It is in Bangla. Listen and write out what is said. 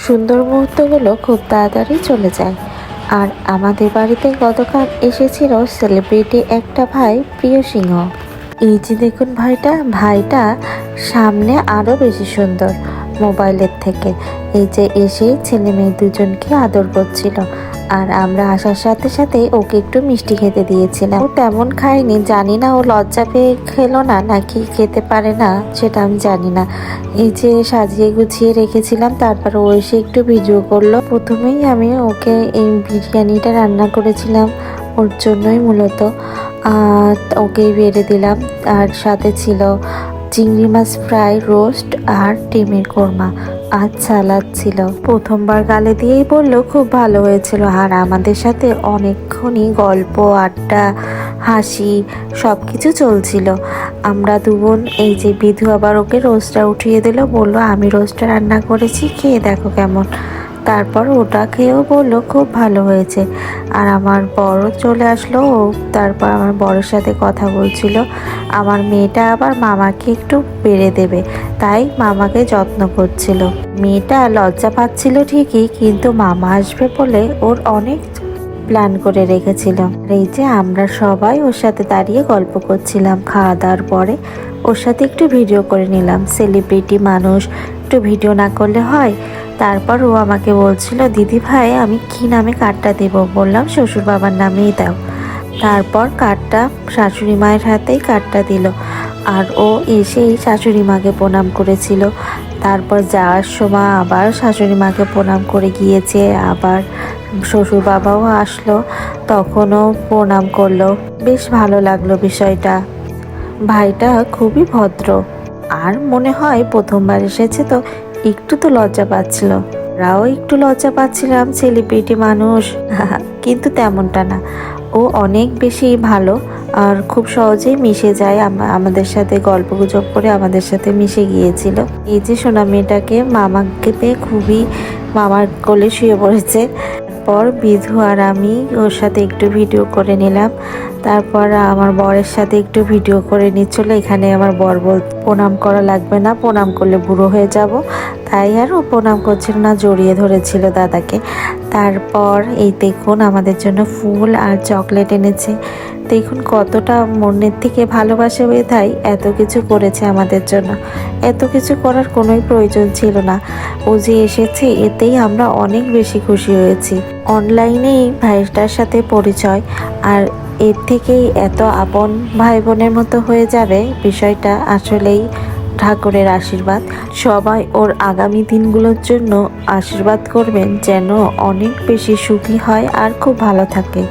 সুন্দর মুহূর্তগুলো খুব তাড়াতাড়ি চলে যায়। আর আমাদের বাড়িতে গতকাল এসেছিল সেলিব্রিটি একটা ভাই, প্রিয় সিংহ। এই যে দেখুন ভাইটা সামনে আরো বেশি সুন্দর মোবাইলের থেকে। এই যে এসে ছেলে মেয়ে দুজনকে আদর করছিল। আর আমরা আসার সাথে সাথে ওকে একটু মিষ্টি খেতে দিয়েছিলাম। ও তেমন খায়নি, জানি না ও লজ্জা পেয়ে খেলো না নাকি খেতে পারে না, সেটা আমি জানি না। এই যে সাজিয়ে গুছিয়ে রেখেছিলাম, তারপর ও এসে একটু ভিডিও করলো। প্রথমেই আমি ওকে এই বিরিয়ানিটা রান্না করেছিলাম ওর জন্যই মূলত, ওকেই বেড়ে দিলাম। আর সাথে ছিল চিংড়ি মাছ ফ্রাই, রোস্ট আর ডিমের কোরমা আর সালাদ ছিল। প্রথমবার গালে দিয়েই বললো খুব ভালো হয়েছিল। আর আমাদের সাথে অনেকক্ষণই গল্প, আড্ডা, হাসি সব কিছু চলছিল। আমরা দুবোন, এই যে বিধু আবার ওকে রোস্টটা উঠিয়ে দিল, বললো আমি রোস্টটা রান্না করেছি, খেয়ে দেখো কেমন। তারপর ওটা খেয়েও বললো খুব ভালো হয়েছে। আর আমার বড় চলে আসলো, ও তারপর আমার বড়ের সাথে কথা বলছিল। আমার মেয়েটা আবার মামাকে একটু বেড়ে দেবে, তাই মামাকে যত্ন করছিল। মেয়েটা লজ্জা পাচ্ছিল ঠিকই, কিন্তু মামা আসবে বলে ওর অনেক প্ল্যান করে রেখেছিল। এই যে আমরা সবাই ওর সাথে দাঁড়িয়ে গল্প করছিলাম। খাওয়া দাওয়ার পরে ওর সাথে একটু ভিডিও করে নিলাম। সেলিব্রিটি মানুষ, একটু ভিডিও না করলে হয়। তারপর ও আমাকে বলছিল, দিদি ভাই আমি কি নামে কার্ডটা দেব? বললাম শ্বশুর বাবার নামেই দাও। তারপর কার্ডটা শাশুড়ি মায়ের হাতেই কার্ডটা দিল। আর ও এসেই শাশুড়ি মাকে প্রণাম করেছিল। তারপর যাওয়ার সময় আবার শাশুড়ি মাকে প্রণাম করে গিয়েছে। আবার শ্বশুর বাবাও আসলো, তখনও প্রণাম করলো। বেশ ভালো লাগলো বিষয়টা। ভাইটা খুবই ভদ্র, আর মনে হয় প্রথমবার এসেছে তো একটু তো লজ্জা পাচ্ছিল। রাও একটু লজ্জা পাচ্ছিলাম, সেলিব্রিটি মানুষ কিন্তু তেমনটা না, ও অনেক বেশি ভালো। আর খুব সহজেই মিশে যায়, আমাদের সাথে গল্প গুজব করে আমাদের সাথে মিশে গিয়েছিল। এই যে সোনা মেয়েটাকে মামাকে পেয়ে খুবই মামার কোলে শুয়ে পড়েছে। তারপর বিধু আর আমি ওর সাথে একটু ভিডিও করে নিলাম। তারপর আমার বরের সাথে একটু ভিডিও করে নিচ্ছিল। এখানে আমার বর প্রণাম করা লাগবে না, প্রণাম করলে বুড়ো হয়ে যাব, তাই আর ও প্রণাম করছিল না, জড়িয়ে ধরেছিল দাদাকে। তারপর এই দেখুন আমাদের জন্য ফুল আর চকলেট এনেছে। দেখুন কতটা মনের থেকে ভালোবাসে ভাই, এত কিছু করেছে আমাদের জন্য। এত কিছু করার কোনোই প্রয়োজন ছিল না, ও যে এসেছে এতেই আমরা অনেক বেশি খুশি হয়েছি। অনলাইনেই ভাইটার সাথে পরিচয়, আর এর থেকেই এত আপন ভাই বোনের মতো হয়ে যাবে, বিষয়টা আসলেই ঠাকুরের আশীর্বাদ। সবাই ওর আগামী দিনগুলোর জন্য আশীর্বাদ করবেন, যেন অনেক বেশি সুখী হয় আর খুব ভালো থাকে।